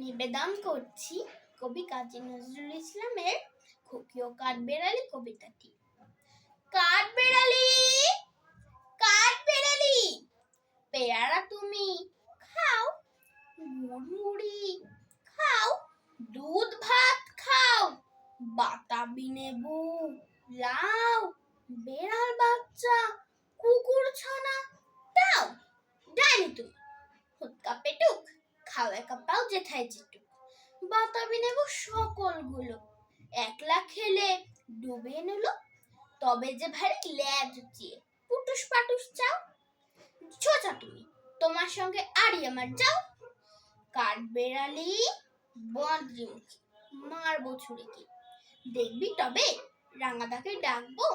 নিবেদন করছি কবি কাজী নজরুল ইসলামের খুকি ও কাঠবেড়ালি কবিতাটি। কাঠবেড়ালি, কাঠবেড়ালি, পেয়ারা তুমি খাও, মুড়মুড়ি খাও, দুধ ভাত খাও, বাতাবি লেবু, লাউ, বেড়াল বাচ্চা, কুকুর ছানা দাও। ডাইনি তুমি, হুৎকা পেটুক, খাও একা পাও যেথায় যেটুক। বাতাবি নেবু সকলগুলো, একলা খেলে ডুবে নিল, তবে যে ভারী ল্যাজ উঁচিয়ে পুটুস পাটুস চাও। ছোচা তুমি, তোমার সঙ্গে আড়ি আমার যাও। কাঠবেড়ালি বদ্রিমুখী, মারবো ছুরি কি, দেখবি তবে রাঙাদাকে ডাকবো,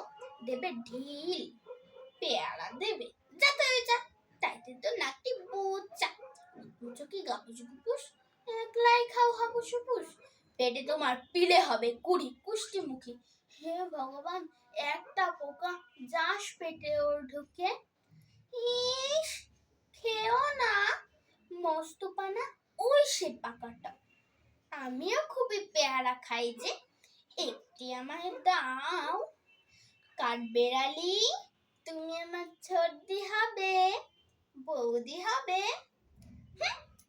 দেবে ঢিল, পেয়ারা দেবে যাতে যা, তাইতে তো নাকি বোচা। বুঝো কি গাপুস গুপুস, একলাই খাও হাপুস হুপুস, পেটে তোমার পিলে হবে কুড়ি কুষ্টিমুখী। হে ভগবান, একটা পোকা যাস পেটে ওর ঢুকে, ইস খেও না, মস্ত পানা ওই সে পাকাটা। আমিও খুবই পেয়ারা খাই যে, একটি আমায় দাও। কাঠবেড়ালি, তুমি আমার ছোটদি হবে, বৌদি হবে।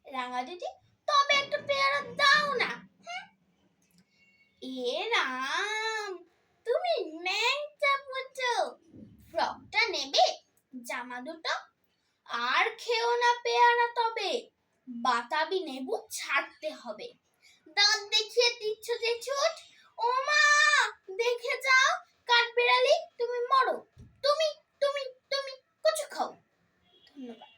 রাঙা দিদি, তবে একটা পেয়ারা দাও না। এ রাম, তুমি ন্যাংটা পুচো, ফ্রকটা নেবে, জামা দুটো, আর খেও না পেয়ারা তবে, বাতাবি নেবু ছাড়তে হবে। দাঁত দেখিয়ে দিচ্ছ যে ছুট, ও মা দেখে যাও, কাঠবেড়ালি তুমি মরো, তুমি তুমি তুমি কচু খাও। ধন্যবাদ।